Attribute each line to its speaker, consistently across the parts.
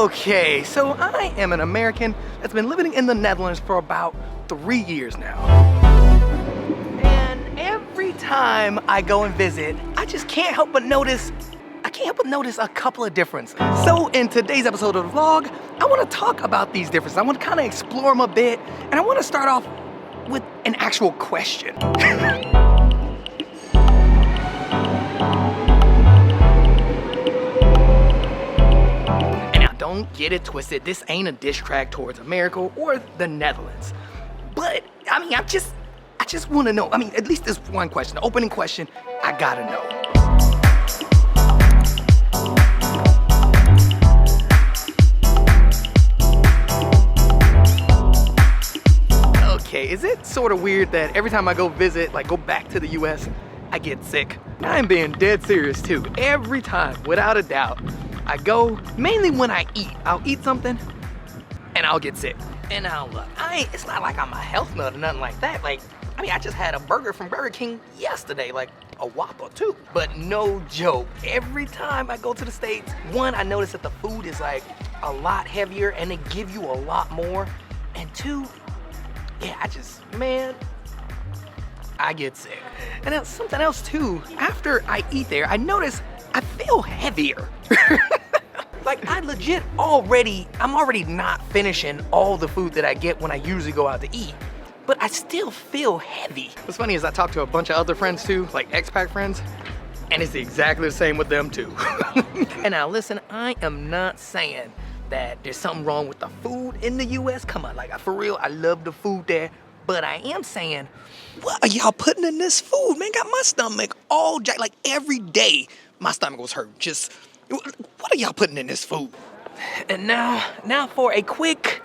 Speaker 1: Okay, so I am an American that's been living in the Netherlands for about 3 years now. And every time I go and visit, I just can't help but notice a couple of differences. So in today's episode of the vlog, I want to talk about these differences. I want to kind of explore them a bit, and I want to start off with an actual question. Don't get it twisted, this ain't a diss track towards America or the Netherlands. But, I mean, I just want to know, I mean, at least this one question, the opening question, I gotta know. Okay, is it sort of weird that every time I go visit, like go back to the US, I get sick? I'm being dead serious too. Every time, without a doubt. I go, mainly when I eat. I'll eat something and I'll get sick. And now look, it's not like I'm a health nut or nothing like that. Like, I mean, I just had a burger from Burger King yesterday, like a Whopper too. But no joke, every time I go to the States, one, I notice that the food is like a lot heavier and they give you a lot more. And two, yeah, I get sick. And then something else too, after I eat there, I notice I feel heavier. Like I'm already not finishing all the food that I get when I usually go out to eat, but I still feel heavy. What's funny is I talked to a bunch of other friends too, like expat friends, and it's exactly the same with them too. And now listen, I am not saying that there's something wrong with the food in the US. Come on, like for real, I love the food there. But I am saying, what are y'all putting in this food? Man, got my stomach all jacked. Like every day, my stomach was hurt. Just, what are y'all putting in this food? And now for a quick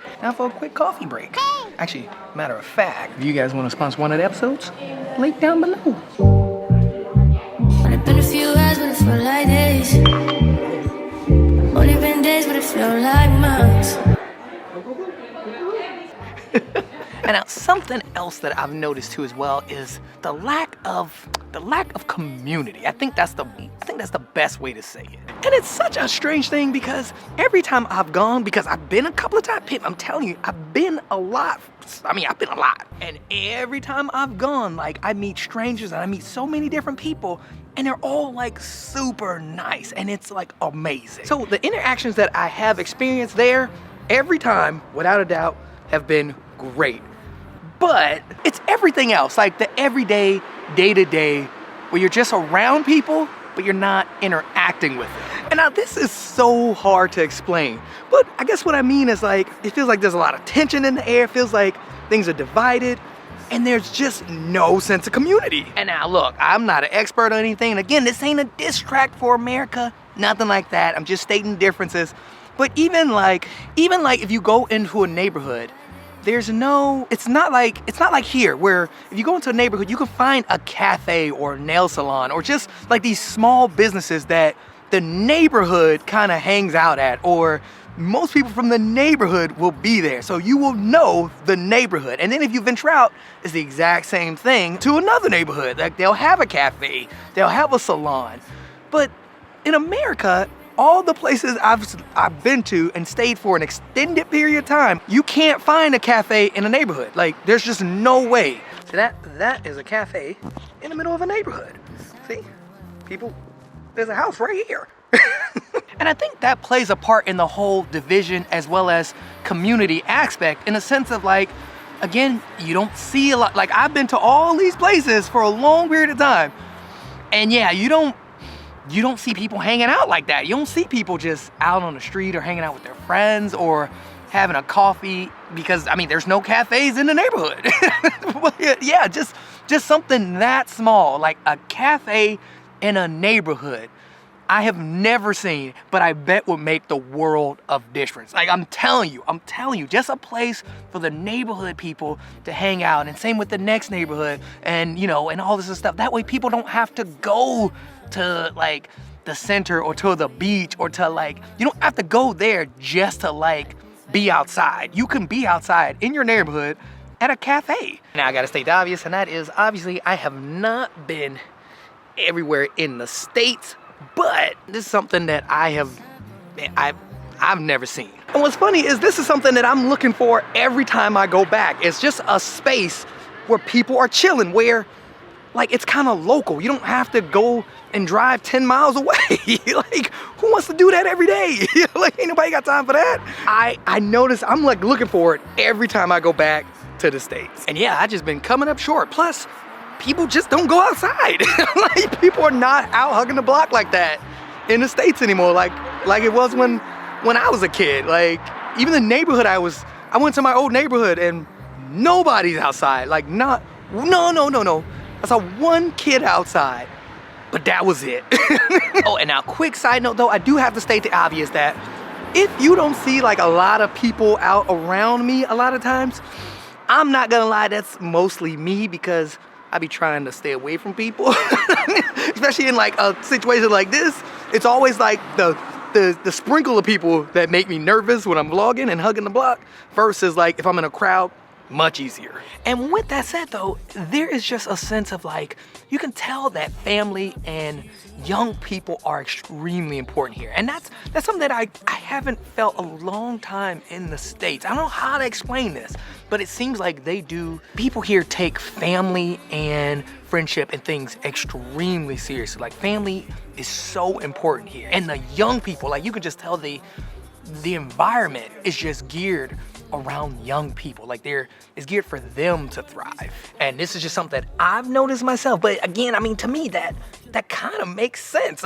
Speaker 1: coffee break. Actually, matter of fact, if you guys want to sponsor one of the episodes, link down below.
Speaker 2: Only been a few hours, but it felt like days. Only been days, but it felt like months.
Speaker 1: And now something else that I've noticed too as well is the lack of community. I think that's the best way to say it. And it's such a strange thing because every time I've gone, because I've been a couple of times, Pip, I'm telling you, I've been a lot. And every time I've gone, like I meet strangers and I meet so many different people and they're all like super nice and it's like amazing. So the interactions that I have experienced there, every time, without a doubt, have been great. But it's everything else, like the everyday, day-to-day, where you're just around people, but you're not interacting with them. And now this is so hard to explain, but I guess what I mean is like, it feels like there's a lot of tension in the air, it feels like things are divided, and there's just no sense of community. And now look, I'm not an expert or anything, and again, this ain't a diss track for America, nothing like that, I'm just stating differences. But even like if you go into a neighborhood, it's not like here where if you go into a neighborhood, you can find a cafe or a nail salon or just like these small businesses that the neighborhood kind of hangs out at, or most people from the neighborhood will be there. So you will know the neighborhood. And then if you venture out, it's the exact same thing to another neighborhood. Like they'll have a cafe, they'll have a salon. But in America, all the places I've been to and stayed for an extended period of time, you can't find a cafe in a neighborhood. Like, there's just no way. So that is a cafe in the middle of a neighborhood. See? People, there's a house right here. And I think that plays a part in the whole division as well as community aspect, in a sense of like, again, you don't see a lot. Like, I've been to all these places for a long period of time. And yeah, you don't see people hanging out like that. You don't see people just out on the street or hanging out with their friends or having a coffee because, I mean, there's no cafes in the neighborhood. Yeah, just something that small, like a cafe in a neighborhood. I have never seen, but I bet would make the world of difference. Like I'm telling you, just a place for the neighborhood people to hang out, and same with the next neighborhood, and you know, and all this stuff. That way people don't have to go to like the center or to the beach or to like, you don't have to go there just to like be outside. You can be outside in your neighborhood at a cafe. Now I gotta state the obvious, and that is obviously I have not been everywhere in the States, but this is something that I've I've never seen. And what's funny is this is something that I'm looking for every time I go back. It's just a space where people are chilling, where like it's kind of local. You don't have to go and drive 10 miles away. Like, who wants to do that every day? Like, ain't nobody got time for that. I notice I'm like looking for it every time I go back to the States. And yeah, I just been coming up short. Plus, people just don't go outside. Like, people are not out hugging the block like that in the States anymore. Like it was when I was a kid. Like, even the neighborhood I went to my old neighborhood and nobody's outside. Like, no. I saw one kid outside, but that was it. Oh, and now quick side note though, I do have to state the obvious that if you don't see like a lot of people out around me a lot of times, I'm not gonna lie, that's mostly me because I be trying to stay away from people. Especially in like a situation like this, it's always like the sprinkle of people that make me nervous when I'm vlogging and hugging the block versus like if I'm in a crowd, much easier. And with that said though, there is just a sense of like, you can tell that family and young people are extremely important here. And that's something that I haven't felt a long time in the States. I don't know how to explain this, but it seems like they do. People here take family and friendship and things extremely seriously. Like, family is so important here. And the young people, like, you can just tell the environment is just geared around young people. Like, it's geared for them to thrive. And this is just something that I've noticed myself. But again, I mean, to me, that kind of makes sense.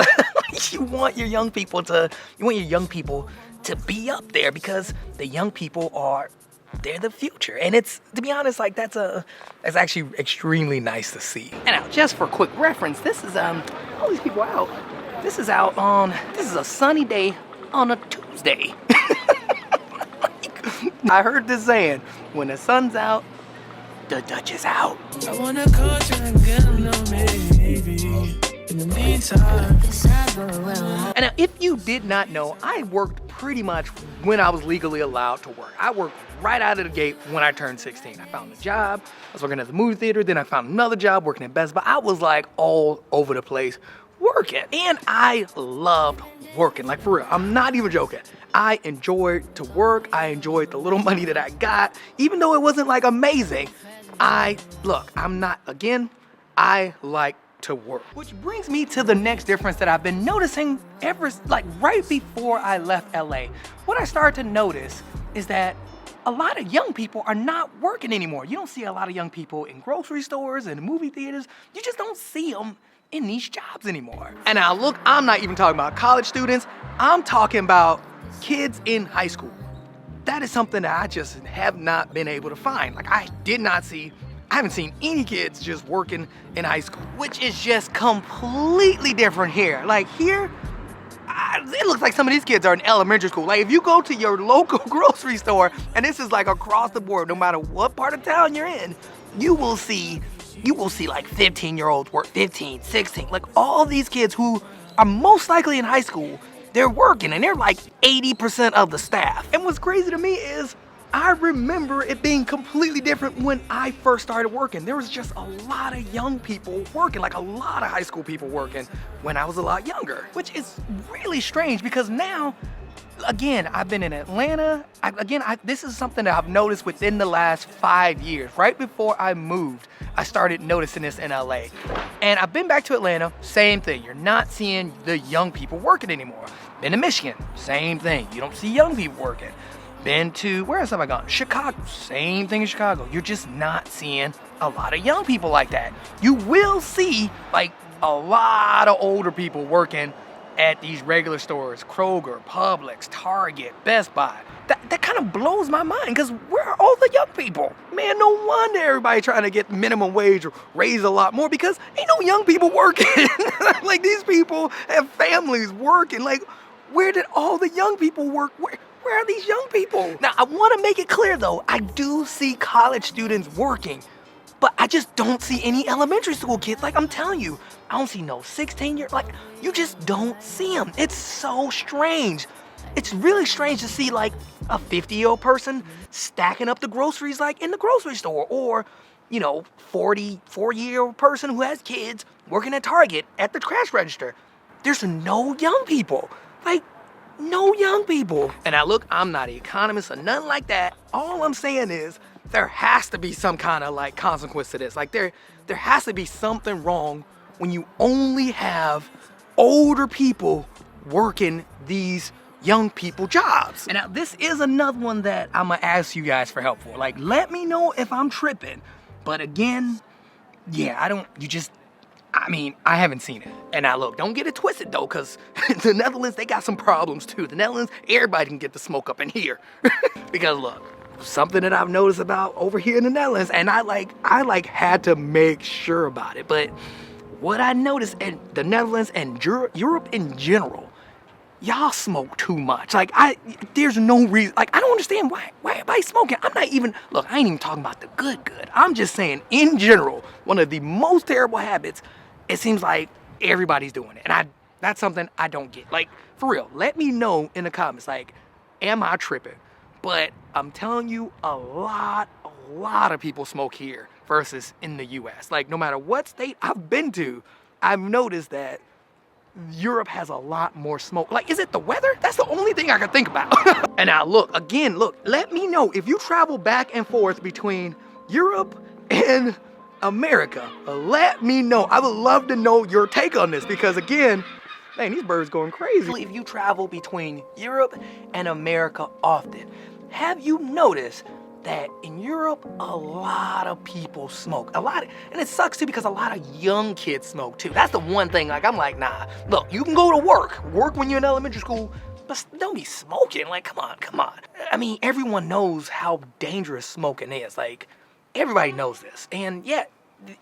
Speaker 1: You want your young people to be up there because the young people they're the future. And it's, to be honest, like that's actually extremely nice to see. And now, just for quick reference, this is all these people out. This is a sunny day on a Tuesday. I heard this saying, when the sun's out, the Dutch is out. I wanna call you and get a little maybe. In the meantime. And now, if you did not know, I worked pretty much when I was legally allowed to work. I worked right out of the gate when I turned 16. I found a job, I was working at the movie theater, then I found another job working at Best Buy. I was like all over the place working. And I loved working, like for real, I'm not even joking. I enjoyed to work, I enjoyed the little money that I got, even though it wasn't like amazing. I like to work. Which brings me to the next difference that I've been noticing right before I left LA. What I started to notice is that a lot of young people are not working anymore. You don't see a lot of young people in grocery stores and movie theaters. You just don't see them in these jobs anymore. And now look, I'm not even talking about college students. I'm talking about kids in high school. That is something that I just have not been able to find. Like, I haven't seen any kids just working in high school, which is just completely different here. Like here, it looks like some of these kids are in elementary school. Like, if you go to your local grocery store, and this is like across the board, no matter what part of town you're in, you will see like 15-year-olds work, 15, 16, like all these kids who are most likely in high school, they're working and they're like 80% of the staff. And what's crazy to me is I remember it being completely different when I first started working. There was just a lot of young people working, like a lot of high school people working when I was a lot younger, which is really strange because now, again, I've been in Atlanta. This is something that I've noticed within the last 5 years. Right before I moved, I started noticing this in LA. And I've been back to Atlanta, same thing. You're not seeing the young people working anymore. Been to Michigan, same thing. You don't see young people working. Been to, where else have I gone? Chicago, same thing in Chicago. You're just not seeing a lot of young people like that. You will see like a lot of older people working at these regular stores, Kroger, Publix, Target, Best Buy. That kind of blows my mind because where are all the young people? Man, no wonder everybody trying to get minimum wage or raise a lot more because ain't no young people working. Like, these people have families working. Like, where did all the young people work? Where are these young people? Now, I want to make it clear though, I do see college students working, but I just don't see any elementary school kids. Like, I'm telling you, I don't see no 16-year, like, you just don't see them. It's so strange. It's really strange to see like a 50-year-old person stacking up the groceries like in the grocery store, or, 44-year-old person who has kids working at Target at the cash register. There's no young people. Like, no young people. And now look, I'm not an economist or nothing like that. All I'm saying is there has to be some kind of like consequence to this. Like there has to be something wrong when you only have older people working these young people jobs. And now this is another one that I'm gonna ask you guys for help for. Like, let me know if I'm tripping. But again, yeah, I haven't seen it. And now look, don't get it twisted though, cause the Netherlands, they got some problems too. The Netherlands, everybody can get the smoke up in here. Because look, something that I've noticed about over here in the Netherlands, and I had to make sure about it. But what I noticed in the Netherlands and Europe in general, y'all smoke too much. Like there's no reason, like I don't understand why everybody's smoking. I ain't even talking about the good. I'm just saying in general, one of the most terrible habits, it seems like everybody's doing it. And that's something I don't get. Like for real, let me know in the comments, like, am I tripping? But I'm telling you, a lot of people smoke here versus in the US. Like no matter what state I've been to, I've noticed that Europe has a lot more smoke. Like, is it the weather? That's the only thing I can think about. And now look, let me know if you travel back and forth between Europe and America. Let me know. I would love to know your take on this because again, man, these birds going crazy. If you travel between Europe and America often, have you noticed that in Europe, a lot of people smoke? And it sucks too because a lot of young kids smoke too. That's the one thing, like I'm like, nah, look, you can go to work when you're in elementary school, but don't be smoking. Like, come on. I mean, everyone knows how dangerous smoking is. Like, everybody knows this. And yet,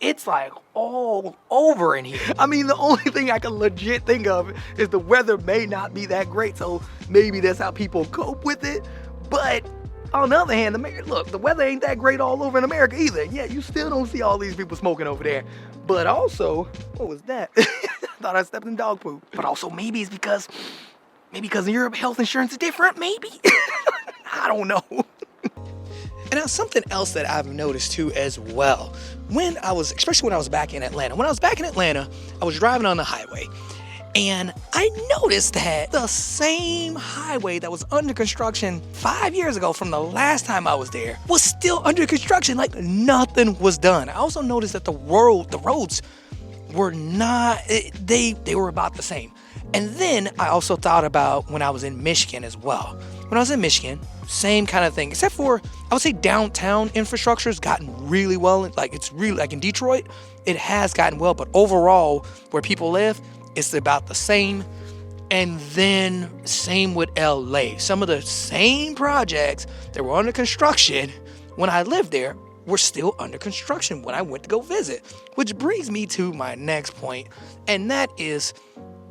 Speaker 1: it's like all over in here. I mean, the only thing I can legit think of is the weather may not be that great, so maybe that's how people cope with it. But on the other hand, look, the weather ain't that great all over in America either. Yeah, you still don't see all these people smoking over there. But also, what was that? I thought I stepped in dog poop. But also maybe it's because in Europe health insurance is different, maybe? I don't know. And now something else that I've noticed too as well, especially when I was back in Atlanta. When I was back in Atlanta, I was driving on the highway and I noticed that the same highway that was under construction 5 years ago from the last time I was there was still under construction, like nothing was done. I also noticed that the roads were not, they were about the same. And then I also thought about when I was in Michigan as well. When I was in Michigan, same kind of thing, except for I would say downtown infrastructure has gotten really well. Like it's really, like in Detroit, it has gotten well, but overall where people live, it's about the same. And then same with LA. Some of the same projects that were under construction when I lived there were still under construction when I went to go visit. Which brings me to my next point, and that is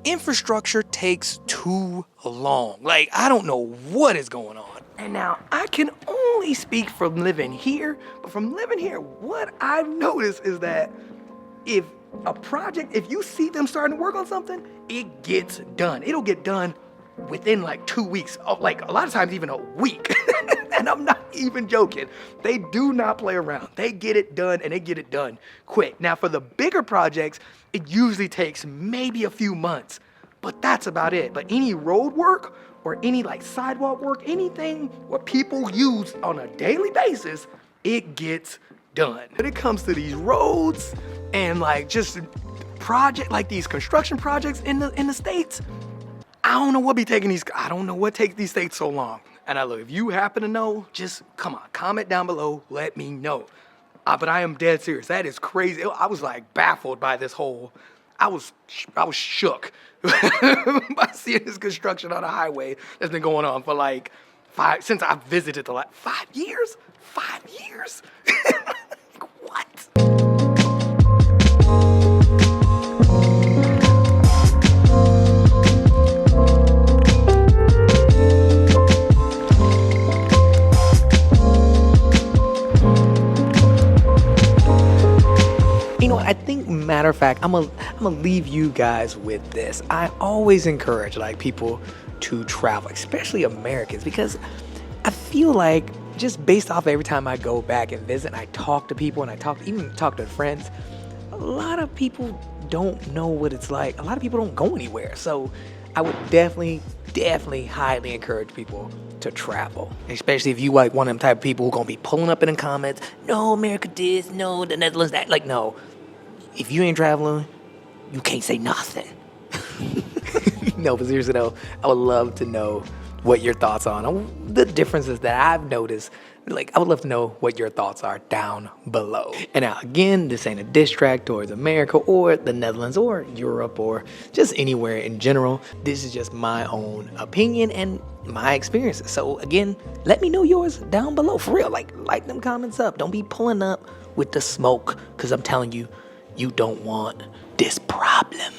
Speaker 1: infrastructure takes too long. Like, I don't know what is going on. And now, I can only speak from living here, but from living here, what I've noticed is that if you see them starting to work on something, it gets done. It'll get done within like 2 weeks, like a lot of times even a week. And I'm not even joking. They do not play around. They get it done, and they get it done quick. Now, for the bigger projects, it usually takes maybe a few months, but that's about it. But any road work or any like sidewalk work, anything what people use on a daily basis, it gets done. When it comes to these roads and like just like these construction projects in the States, I don't know what takes these states so long. And look, if you happen to know, just come on, comment down below, let me know. But I am dead serious. That is crazy. I was like baffled by this whole, I was shook by seeing this construction on a highway that's been going on for like since I visited the last 5 years? 5 years? Like, what? You know, I think, matter of fact, I'm gonna leave you guys with this. I always encourage like people to travel, especially Americans, because I feel like just based off every time I go back and visit, and I talk to people and I talk to friends, a lot of people don't know what it's like. A lot of people don't go anywhere. So I would definitely definitely highly encourage people to travel, especially if you like one of them type of people who gonna be pulling up in the comments, no, America this, no, the Netherlands that. Like, no, if you ain't traveling, you can't say nothing. No, but seriously though, I would love to know what your thoughts are on the differences that I've noticed. Like, I would love to know what your thoughts are down below. And now, again, this ain't a diss track towards America or the Netherlands or Europe or just anywhere in general. This is just my own opinion and my experiences. So again, let me know yours down below. For real, like them comments up. Don't be pulling up with the smoke, because I'm telling you, you don't want this problem.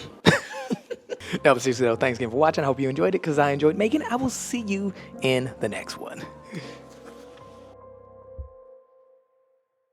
Speaker 1: No, but seriously though, thanks again for watching. I hope you enjoyed it, because I enjoyed making it. I will see you in the next one.